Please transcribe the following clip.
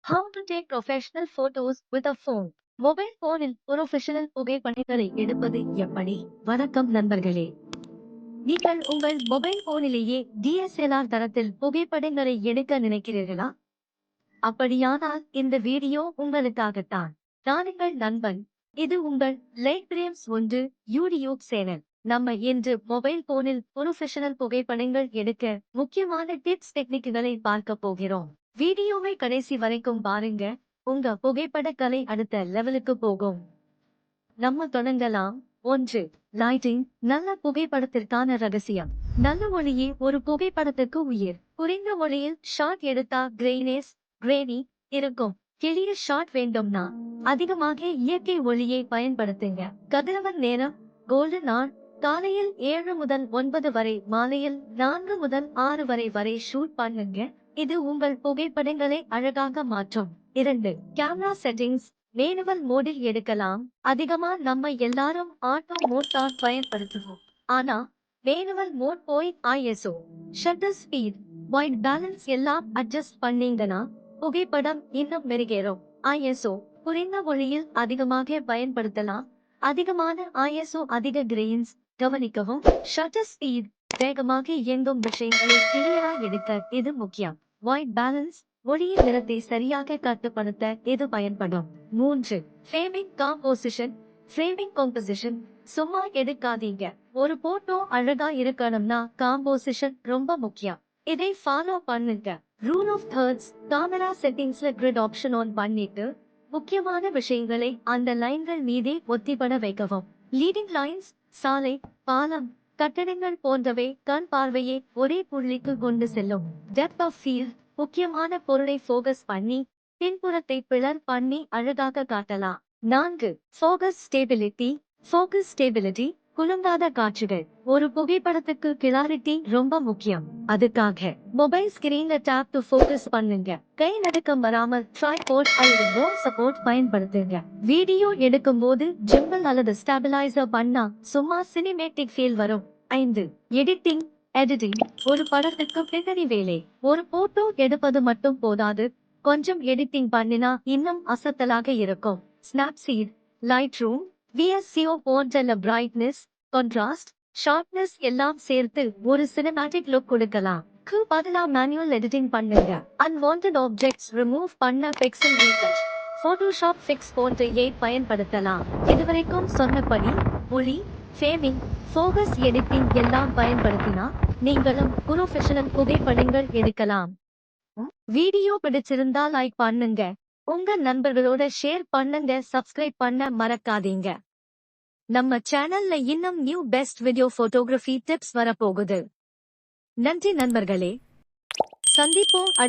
How to take professional photos with a phone. Mobile போனில் professional புகைப்படங்களை எடுப்பது எப்படி? வணக்கம் நண்பர்களே. நீங்கள் உங்கள் மொபைல் போனிலேயே DSLR தரத்தில் புகைப்படங்களை எடுக்க நினைக்கிறீர்களா? அப்படியானால் இந்த வீடியோ உங்களுக்காகத்தான். நான் உங்கள் நண்பன். இது உங்கள் லைட் பிரேம்ஸ் 1 யூடியூப் சேனல். நம்ம இன்று மொபைல் போனில் ப்ரொஃபஷனல் புகைப்படங்கள் எடுக்க முக்கியமான டிப்ஸ் டெக்னிக்குகளை பார்க்க போகிறோம். வீடியோவை கடைசி வரைக்கும் பாருங்க. உங்க புகைப்பட கலை அடுத்த லெவலுக்கு போகும். நம்ம தொடங்கலாம். 1. லைட்டிங். நல்ல புகைப்படத்திற்கான ரகசியம். நல்ல ஒளியே ஒரு புகைப்படத்துக்கு உயிர். குறைந்த ஒளியில் ஷாட் எடுத்தா கிரெய்னி இருக்கும். கிளிய ஷாட் வேண்டும்னா அதிகமாக இயற்கை ஒளியை பயன்படுத்துங்க. கதிரவன் நேரம். கோல்டன் நாள். காலையில் 7 முதல் 9 வரை, மாலையில் 4 முதல் 6 வரை ஷூட் பண்ணுங்க. இது உங்கள் புகைப்படங்களை அழகாக மாற்றும். 2. Camera settings. மேனுவல் மோடில் எடுக்கலாம். அதிகமா நம்ம எல்லாரும் ஆட்டோ மோட் தான் பயன்படுத்துவோம். ஆனா மேனுவல் மோட் போய் ISO, shutter speed, white balance எல்லாம் அட்ஜஸ்ட் பண்ணீங்கன்னா புகைப்படம் இன்னும் மெருகேறும். ISO குறைந்த ஒளியில் அதிகமாக பயன்படுத்தலாம். அதிகமான ISO அதிக கிரெயின்ஸ். கவனிக்கவும். ஷட்டர் ஸ்பீட் வேகமாக இயங்கும் விஷயங்களை கிளியரா எடுக்க இது முக்கியம். ஒயிட் பேலன்ஸ் ஒளியின் நிறத்தை சரியாக கட்டுப்படுத்த இது பயன்படும். 3. Framing composition. சும்மா எடுக்காதீங்க. ஒரு போட்டோ அழகா இருக்கணும்னா காம்போசிஷன் ரொம்ப முக்கியம். இதை ஃபாலோ பண்ணுங்க. Rule of thirds. கேமரா செட்டிங்ஸ்ல கிரிட் ஆப்ஷன் ஆன் பண்ணிட்டு முக்கியமான விஷயங்களை அந்த லைன்கள் மீதே ஒத்திப்பட வைக்கவும். லீடிங் லைன்ஸ், சாலை, பாலம், கட்டடங்கள் போன்றவை கண் பார்வையை ஒரே புள்ளிக்கு கொண்டு செல்லும். Depth of field. முக்கியமான பொருளை ஃபோகஸ் பண்ணி பின்புறத்தை பிளர் பண்ணி அழகாக காட்டலாம். 4. Focus stability. குலுங்காத காட்சிகள். ஒரு புகைப்படத்துக்கு கிளாரிட்டி ரொம்ப முக்கியம். அதுக்காக மொபைல் ஸ்கிரீன்ல டேப் டு ஃபோகஸ் பண்ணுங்க. கை நடுக்கம் வராமல் ட்ரைபாட் அல்லது போன் சப்போர்ட் பயன்படுத்துங்க. வீடியோ எடுக்கும் போது ஜிம்பிள் அல்லது ஸ்டெபிலைசர் பண்ணா சும்மா சினிமேட்டிக் ஃபீல் வரும். 5. எடிட்டிங். ஒரு படத்துக்கு பின்னணி வேலை. ஒரு போட்டோ எடுப்பது மட்டும் போதாது, கொஞ்சம் எடிட்டிங் பண்ணினா இன்னும் அசத்தலாக இருக்கும். ஸ்னாப்சீட், லைட் ரூம், VSCO போன்ற பிரைட்னஸ், கான்ட்ராஸ்ட், ஷார்ப்னஸ் எல்லாம் சேர்த்து ஒரு சினிமேட்டிக் லுக் கொடுக்கலாம். பதிலா மேனுவல் எடிட்டிங் பண்ணுங்க. அன்வான்டட் ஆப்ஜெக்ட்ஸ் ரிமூவ் பண்ண பிக்சல் ரீடச், போட்டோஷாப் ஃபிக்ஸ் போன்ற பயன்படுத்தலாம். இதுவரைக்கும் சொன்னபடி ஒளி, ஃப்ரேமிங், ஃபோகஸ் எடிட்டிங் எல்லாம் பயன்படுத்தினா நீங்களும் ப்ரொஃபஷனல் புகைப்படங்கள் எடுக்கலாம். வீடியோ பிடிச்சிருந்தா லைக் பண்ணுங்க. உங்க நண்பர்களோட ஷேர் பண்ணுங்க. சப்ஸ்கிரைப் பண்ண மறக்காதீங்க. நம்ம சேனல்ல இன்னும் new best video photography tips வரப்போகுது. நன்றி நண்பர்களே. சந்திப்போம்.